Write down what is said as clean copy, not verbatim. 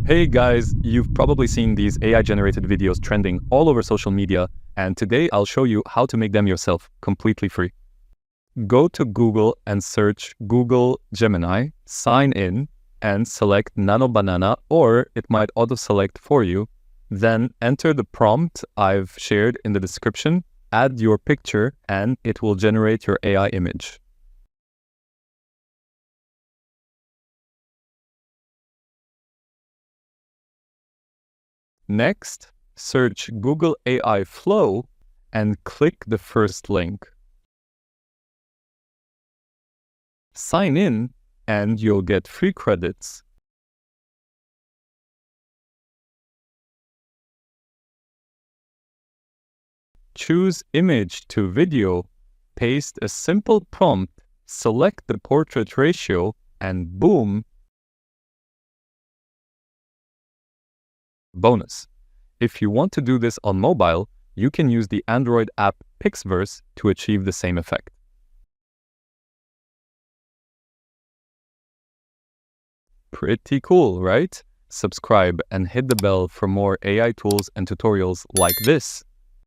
Hey guys, you've probably seen these AI-generated videos trending all over social media, and today I'll show you how to make them yourself, completely free. Go to Google and search Google Gemini, sign in, and select Nano Banana, or it might auto-select for you. Then enter the prompt I've shared in the description, add your picture, and it will generate your AI image. Next, search Google AI Flow and click the first link. Sign in and you'll get free credits. Choose image to video, paste a simple prompt, select the portrait ratio, and boom! Bonus. If you want to do this on mobile, you can use the Android app Pixverse to achieve the same effect. Pretty cool, right? Subscribe and hit the bell for more AI tools and tutorials like this.